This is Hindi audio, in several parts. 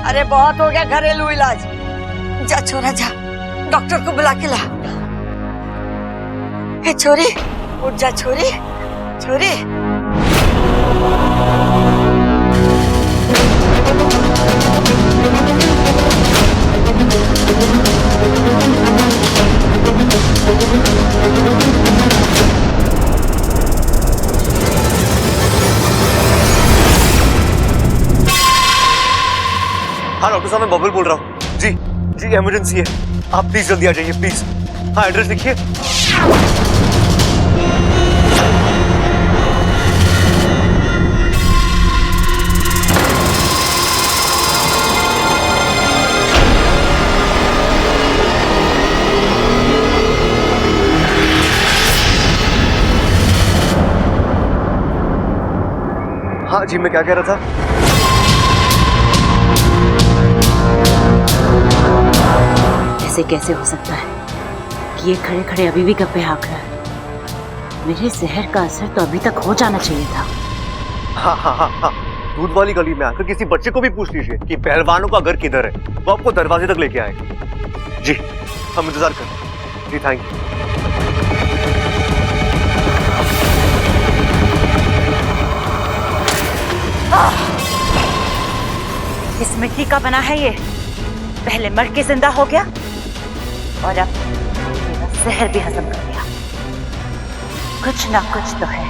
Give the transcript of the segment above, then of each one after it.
अरे बहुत हो गया घरेलू इलाज। जा छोरा जा, डॉक्टर को बुला के ला। हे छोरी, उठ जा छोरी, छोरी। हाँ डॉक्टर साहब, मैं बबल बोल रहा हूँ। जी जी, इमरजेंसी है, आप प्लीज जल्दी आ जाइए प्लीज। हाँ, एड्रेस लिखिए। हाँ जी, मैं क्या कह रहा था? ऐसे कैसे हो सकता है कि ये खड़े खड़े अभी भी गप्पे हाँक रहा है? मेरे जहर का असर तो अभी तक हो जाना चाहिए था। हाँ हाँ हाँ हाँ, दूध वाली गली में आकर किसी बच्चे को भी पूछ लीजिए कि पहलवानों का घर किधर है, वो आपको दरवाजे तक लेके आएगा। जी, हम इंतजार कर रहे हैं। जी थैंक यू। इस मिट्टी का बना है ये, पहले मर के जिंदा हो गया और अब मेरा जहर भी हजम कर लिया। कुछ ना कुछ तो है।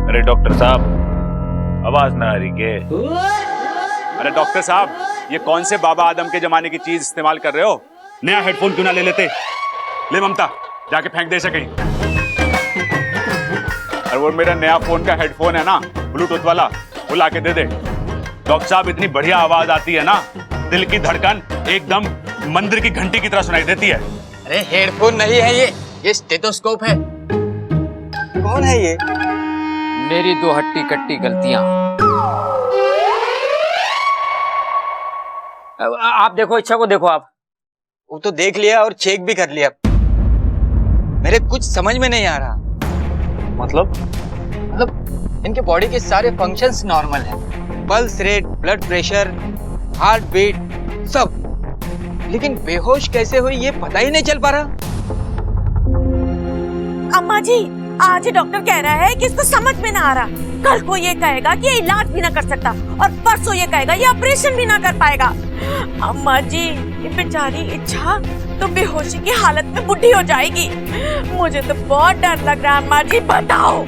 अरे डॉक्टर साहब, आवाज ना आ रही के? अरे डॉक्टर साहब, ये कौन से बाबा आदम के जमाने की चीज इस्तेमाल कर रहे हो? नया हेडफोन क्यों ना ले लेते? ले ममता, जाके फेंक दे सके। और वो मेरा नया फोन का हेडफोन है ना, ब्लूटूथ वाला, वो ला के दे दे। डॉक्टर साहब, इतनी बढ़िया आवाज आती है ना, दिल की धड़कन एकदम मंदिर की घंटी की तरह सुनाई देती है। अरे हेडफोन नहीं है ये स्टेथोस्कोप है। कौन है ये? मेरी दो हट्टी कट्टी गलतियां। आप देखो, इच्छा को देखो आप। वो तो देख लिया और चेक भी कर लिया। मेरे कुछ समझ में नहीं आ रहा। मतलब इनके बॉडी के सारे फंक्शंस नॉर्मल हैं, pulse rate, blood pressure, heart beat, सब, लेकिन बेहोश कैसे हुई ये पता ही नहीं चल पा रहा। अम्मा जी, आज ही डॉक्टर कह रहा है कि इसको समझ में ना आ रहा। कल को ये कहेगा कि ये इलाज भी ना कर सकता और परसों ये कहेगा ये ऑपरेशन भी ना कर पाएगा। अम्मा जी, ये बेचारी इच्छा तो बेहोशी की हालत में बुढ़ी हो जाएगी। मुझे तो बहुत डर लग रहा है अम्मा जी, बताओ।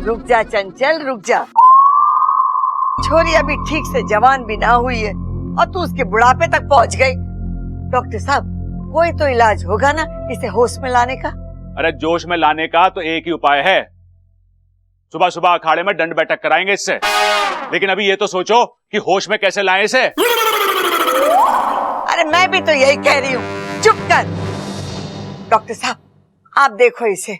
रुक जा चंचल, रुक जा। छोरी अभी ठीक से जवान भी ना हुई है और तू उसके बुढ़ापे तक पहुंच गई। डॉक्टर साहब, कोई तो इलाज होगा ना इसे होश में लाने का? अरे जोश में लाने का तो एक ही उपाय है, सुबह सुबह अखाड़े में दंड बैठक कराएंगे इससे। लेकिन अभी ये तो सोचो कि होश में कैसे लाएं इसे। अरे मैं भी तो यही कह रही हूँ, चुप कर। डॉक्टर साहब, आप देखो इसे।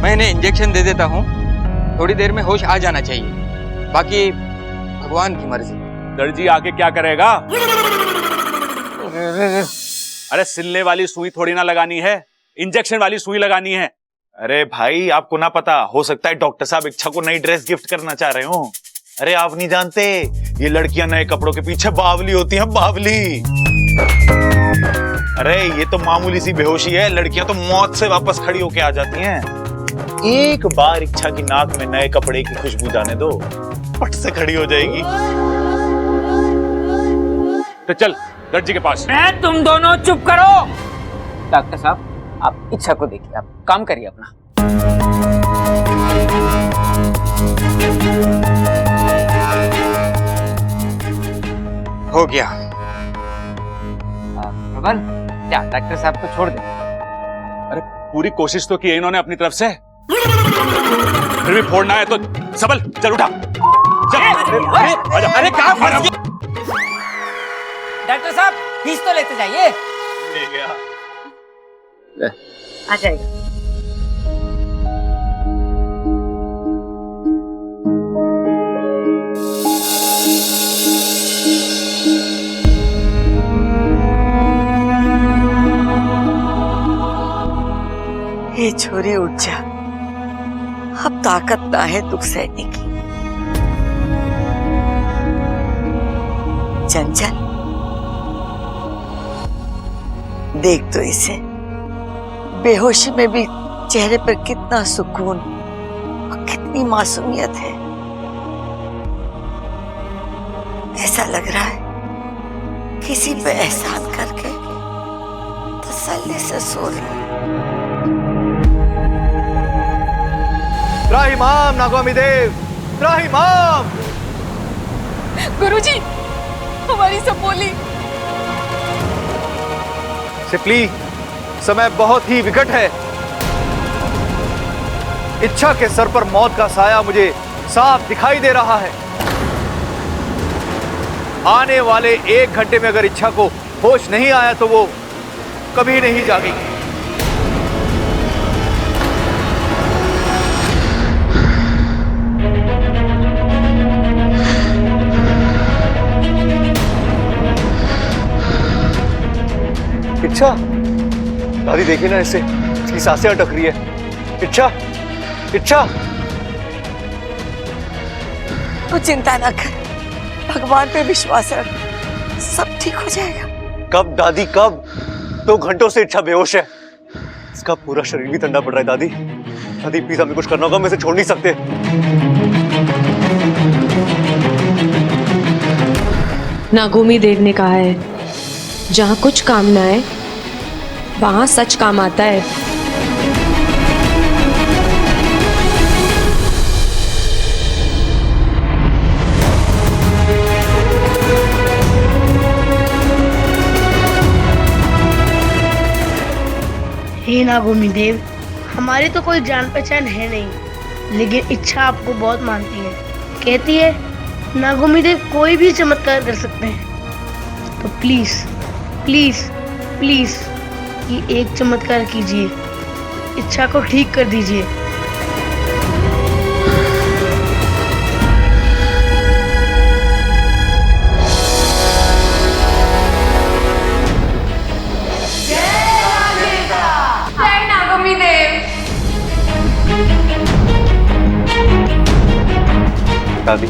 मैं इन्हें इंजेक्शन दे देता हूँ, थोड़ी देर में होश आ जाना चाहिए, बाकी भगवान की मर्जी। दर्जी आके क्या करेगा? अरे सिलने वाली सुई थोड़ी ना लगानी है, इंजेक्शन वाली सुई लगानी है। अरे भाई, आपको ना पता, हो सकता है डॉक्टर साहब इच्छा को नई ड्रेस गिफ्ट करना चाह रहे हो। अरे आप नहीं जानते, ये लड़कियां नए कपड़ों के पीछे बावली होती हैं, बावली। अरे ये तो मामूली सी बेहोशी है, लड़कियां तो मौत से वापस खड़ी होके आ जाती हैं। एक बार इच्छा की नाक में नए कपड़े की खुशबू जाने दो, पट से खड़ी हो जाएगी। तो चल दर्जी के पास। मैं, तुम दोनों चुप करो। डॉक्टर साहब, आप इच्छा को देखिए, आप काम करिए अपना। हो गया। प्रबल, क्या डॉक्टर साहब को छोड़ दे? अरे पूरी कोशिश तो की है इन्होंने अपनी तरफ से, फिर भी फोड़ना है तो सबल चल उठा, चल। अरे कहाँ फंस गया? डॉक्टर साहब, फीस तो लेते जाइए। ले गया। आ जाएगा। छोरी उठ जा, अब ताकत ना है दुख सहने की। चंचल देख तो इसे, बेहोशी में भी चेहरे पर कितना सुकून और कितनी मासूमियत है। ऐसा लग रहा है किसी पे एहसान करके तसल्ली से सो रहा है। त्राहिमाम नागवामी देव, त्राहिमाम। गुरुजी, हमारी सब बोली। सिपली, समय बहुत ही विकट है। इच्छा के सर पर मौत का साया मुझे साफ दिखाई दे रहा है। आने वाले 1 घंटे में अगर इच्छा को होश नहीं आया तो वो कभी नहीं जागेगी। इच्छा, दादी देखिए ना इसे, इसकी सांसें अटक रही है। इच्छा, इच्छा। तू चिंता ना कर, भगवान पे विश्वास रख, सब ठीक हो जाएगा। कब दादी, कब? 2 घंटों से इच्छा बेहोश है, इसका पूरा शरीर भी ठंडा पड़ रहा है। दादी, दादी प्लीज हमें कुछ करना होगा, हम इसे छोड़ नहीं सकते। नागोमी देव ने कहा है, जहाँ कुछ काम ना आए वहाँ सच काम आता है। हे नागोमी देव, हमारी तो कोई जान पहचान है नहीं, लेकिन इच्छा आपको बहुत मानती है। कहती है नागोमी देव कोई भी चमत्कार कर सकते हैं। तो प्लीज प्लीज प्लीज ये एक चमत्कार कीजिए, इच्छा को ठीक कर दीजिए। दादी,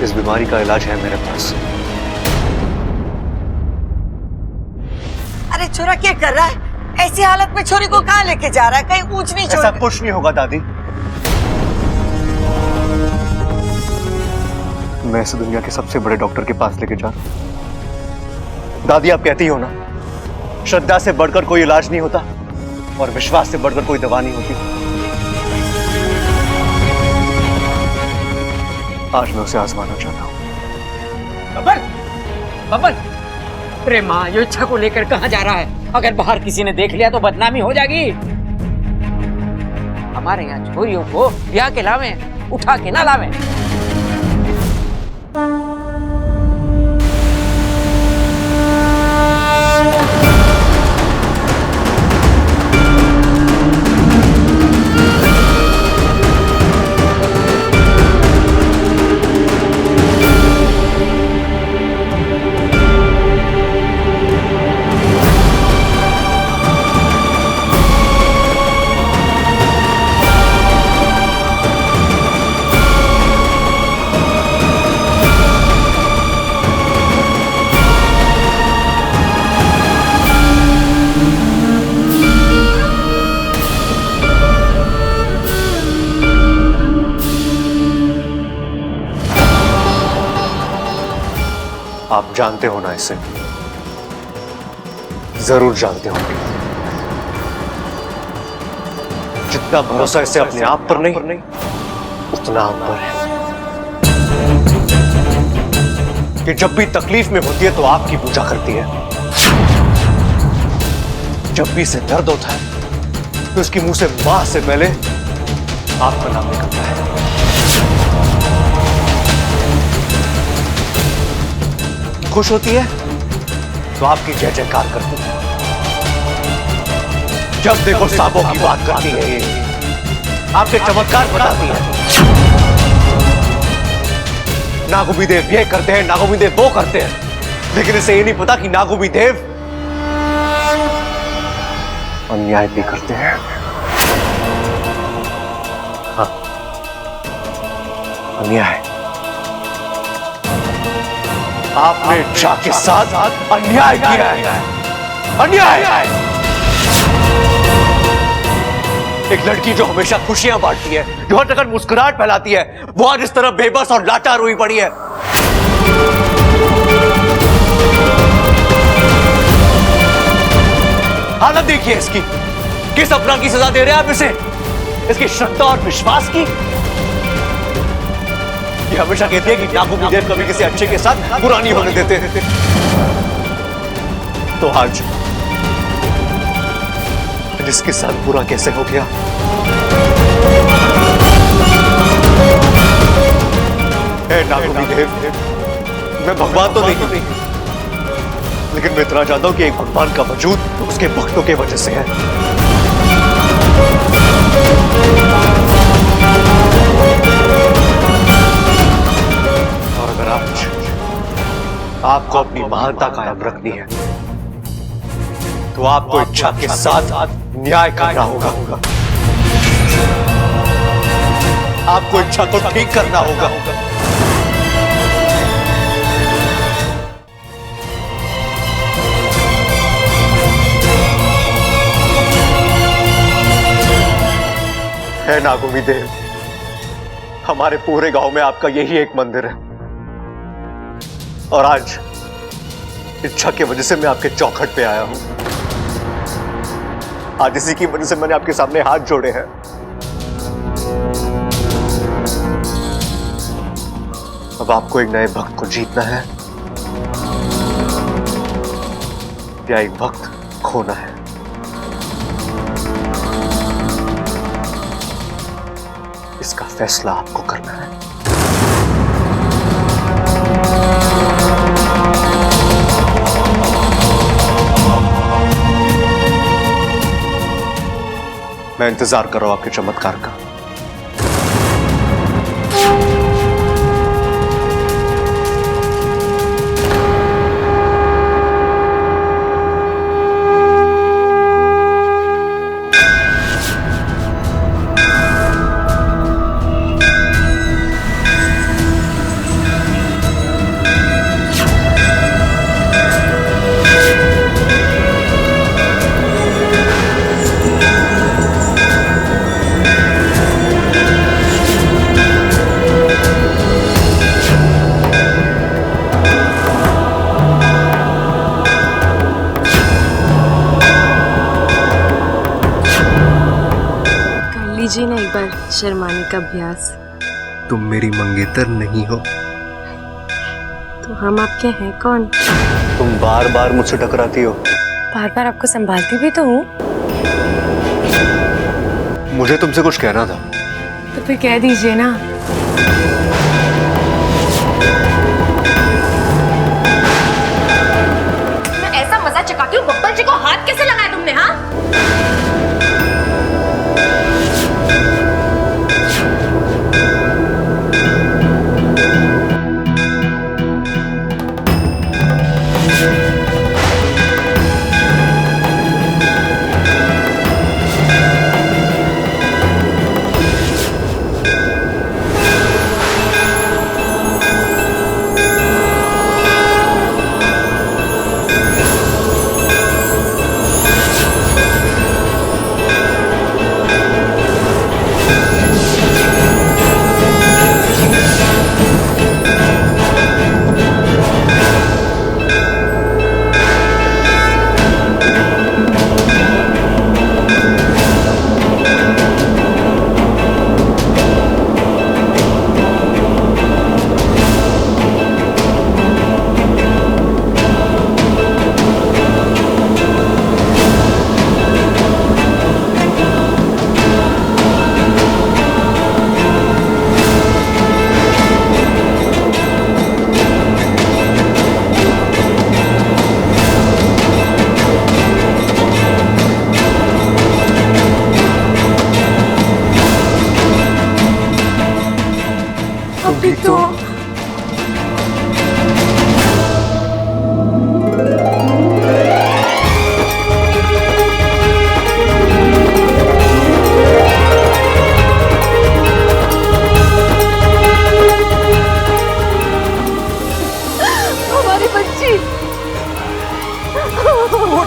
इस बीमारी का इलाज है मेरे पास। अरे छोरा क्या कर रहा है? ऐसी हालत में छोरी को कहाँ लेके जा रहा है? कहीं ऊंच नीच ऐसा कुछ नहीं होगा दादी, मैं इस दुनिया के सबसे बड़े डॉक्टर के पास लेके जा रहा हूं। दादी आप कहती हो ना, श्रद्धा से बढ़कर कोई इलाज नहीं होता और विश्वास से बढ़कर कोई दवा नहीं होती। आज मैं उसे आजमाना चाहता हूं। बबल, बबल, अरे माँ, ये इच्छा को लेकर कहाँ जा रहा है? अगर बाहर किसी ने देख लिया तो बदनामी हो जाएगी। हमारे यहाँ छोरियों को ब्याह के लावे, उठा के ना लावे। आप जानते हो ना इसे, जरूर जानते होंगे। जितना भरोसा इसे अपने आप पर नहीं, उतना हम पर है कि जब भी तकलीफ में होती है तो आपकी पूजा करती है, जब भी इसे दर्द होता है तो इसके मुंह से मां से पहले आपका नाम निकलता है। खुश होती है तो आपकी जय जयकार करती है। जब देखो सांपों की बात करती है, ये आपके चमत्कार बताती है। नागोमी देव ये करते हैं, नागोमी देव वो करते हैं, लेकिन इसे ये नहीं पता कि नागोमी देव अन्याय भी करते हैं। हाँ, अन्याय। आपने इच्छा के साथ अन्याय किया है। अन्याय। एक लड़की जो हमेशा खुशियां बांटती है, जो हर जगह मुस्कुराहट फैलाती है, वो आज इस तरह बेबस और लाचार हुई पड़ी है। हालत देखिए इसकी। किस अपराध की सजा दे रहे हैं आप इसे? इसकी श्रद्धा और विश्वास की। ये हमेशा कहती है कि नागुमी देव कभी किसी अच्छे के साथ बुरा नहीं होने देते। तो आज इसके साथ बुरा कैसे हो गया? हे नागुमी देव, मैं भगवान तो नहीं, लेकिन मैं इतना जानता हूं कि एक भगवान का वजूद उसके भक्तों के वजह से है। और अगर आपको अपनी महानता कायम रखनी है, तो आपको इच्छा के साथ न्याय करना होगा। आपको इच्छा को ठीक करना होगा। है नागुमी देव, हमारे पूरे गांव में आपका यही एक मंदिर है, और आज इच्छा की वजह से मैं आपके चौखट पे आया हूं। आज इसी की वजह से मैंने आपके सामने हाथ जोड़े हैं। अब आपको एक नए भक्त को जीतना है या एक भक्त खोना है। इसका फैसला आपको करना है। मैं इंतजार कर रहा हूं आपके चमत्कार का। लीजिए ना एक बार शर्माने का अभ्यास। तुम मेरी मंगेतर नहीं हो। तो हम आपके हैं कौन? तुम बार बार मुझसे टकराती हो। बार बार आपको संभालती भी तो हूँ। मुझे तुमसे कुछ कहना था। तो फिर कह दीजिए ना। मैं ऐसा मजा चकाती हूँ, बब्बल जी को हाथ कैसे लगाया तुमने? हाँ,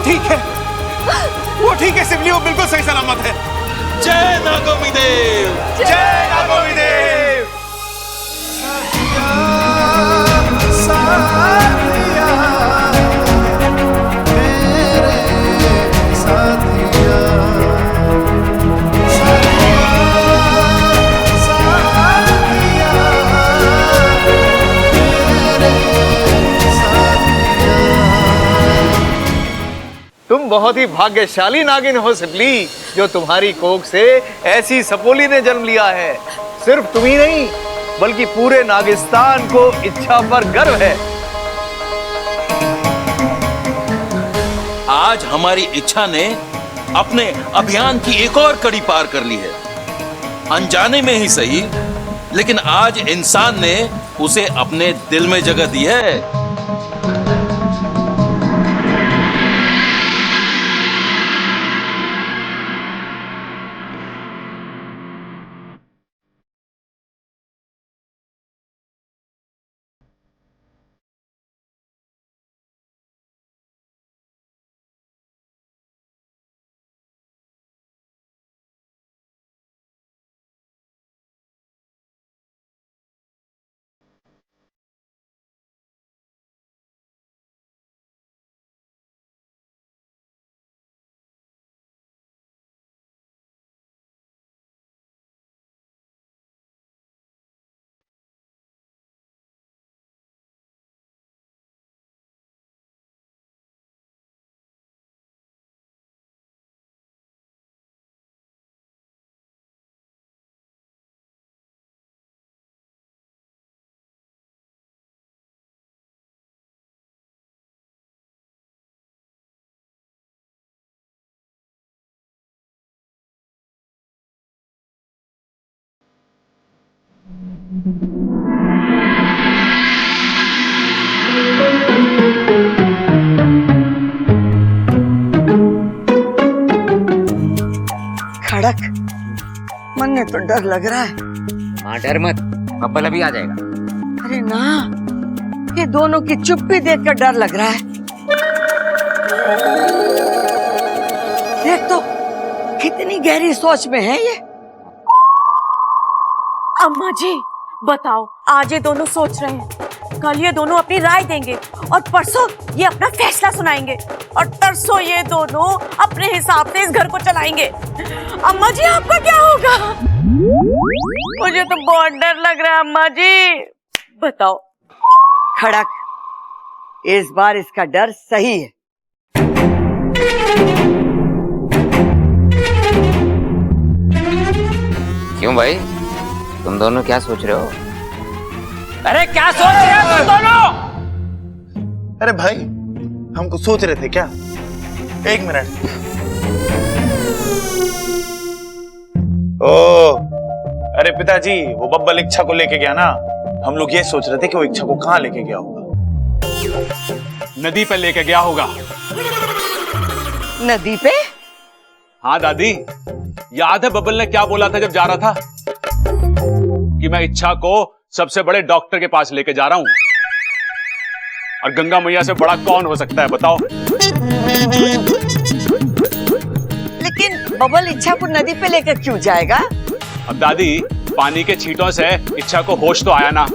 ठीक है सिमली, वो बिल्कुल सही सलामत है। जय नागोमी देव, जय नागोमी देव। तुम बहुत ही भाग्यशाली नागिन हो सिबली, जो तुम्हारी कोख से ऐसी सपोली ने जन्म लिया है। सिर्फ तुम ही नहीं, बल्कि पूरे नागिस्तान को इच्छा पर गर्व है। आज हमारी इच्छा ने अपने अभियान की एक और कड़ी पार कर ली है। अनजाने में ही सही, लेकिन आज इंसान ने उसे अपने दिल में जगह दी है। खड़क, मन में तो डर लग रहा है। हाँ डर मत, बब्बल अभी आ जाएगा। अरे ना, ये दोनों की चुप्पी देखकर डर लग रहा है। देख तो, कितनी गहरी सोच में है ये। अम्मा जी बताओ, आज ये दोनों सोच रहे हैं, कल ये दोनों अपनी राय देंगे और परसों ये अपना फैसला सुनाएंगे और तरसों ये दोनों अपने हिसाब से इस घर को चलाएंगे। अम्मा जी आपका क्या होगा? मुझे तो बहुत डर लग रहा है अम्मा जी, बताओ। खड़क, इस बार इसका डर सही है। क्यों भाई, तुम दोनों क्या सोच रहे हो? अरे क्या सोच रहे हो तुम दोनों? अरे भाई, हमको सोच रहे थे क्या? एक मिनट। ओ, अरे पिताजी, वो बब्बल इच्छा को लेके गया ना, हम लोग ये सोच रहे थे कि वो इच्छा को कहाँ लेके गया होगा। नदी पे लेके गया होगा। नदी पे? हाँ दादी, याद है बब्बल ने क्या बोला था जब जा रहा था? कि मैं इच्छा को सबसे बड़े डॉक्टर के पास लेके जा रहा हूं। और गंगा मैया से बड़ा कौन हो सकता है बताओ? लेकिन बब्बल इच्छा को नदी पे लेकर क्यों जाएगा? अब दादी, पानी के छींटों से इच्छा को होश तो आया ना,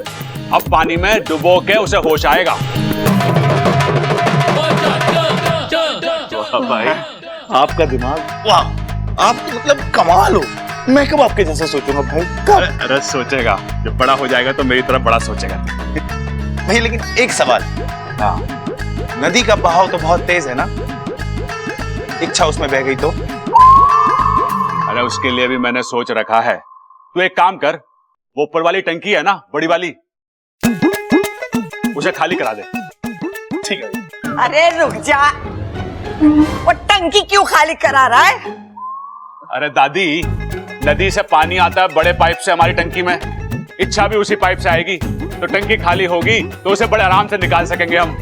अब पानी में डुबो के उसे होश आएगा। भाई, आपका दिमाग, वाह, आप तो मतलब कमाल हो। मैं कब आपके जैसा सोचूंगा भाई, कब? अरे सोचेगा, जब बड़ा हो जाएगा तो मेरी तरफ बड़ा सोचेगा। भाई लेकिन एक सवाल, हाँ, नदी का बहाव तो बहुत तेज है ना, इच्छा उसमें बह गई तो? अरे उसके लिए भी मैंने सोच रखा है। तू एक काम कर, वो ऊपर वाली टंकी है ना, बड़ी वाली, उसे खाली करा दे। ठीक है। अरे रुक जा, वो टंकी क्यों खाली करा रहा है? अरे दादी, नदी से पानी आता है बड़े पाइप से हमारी टंकी में, इच्छा भी उसी पाइप से आएगी, तो टंकी खाली होगी तो उसे बड़े आराम से निकाल सकेंगे हम।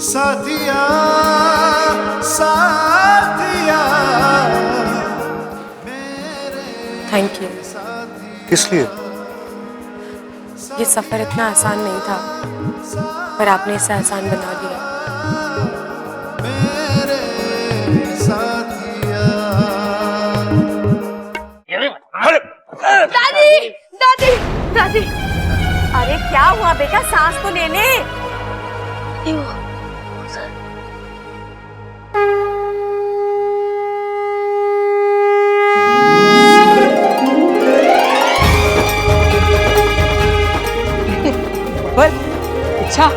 साथिया साथिया, थैंक यू। किस लिए? ये सफर इतना आसान नहीं था, पर आपने इसे आसान बना दिया। दादी दादी दादी, अरे क्या हुआ बेटा, सांस तो ले ले। इच्छा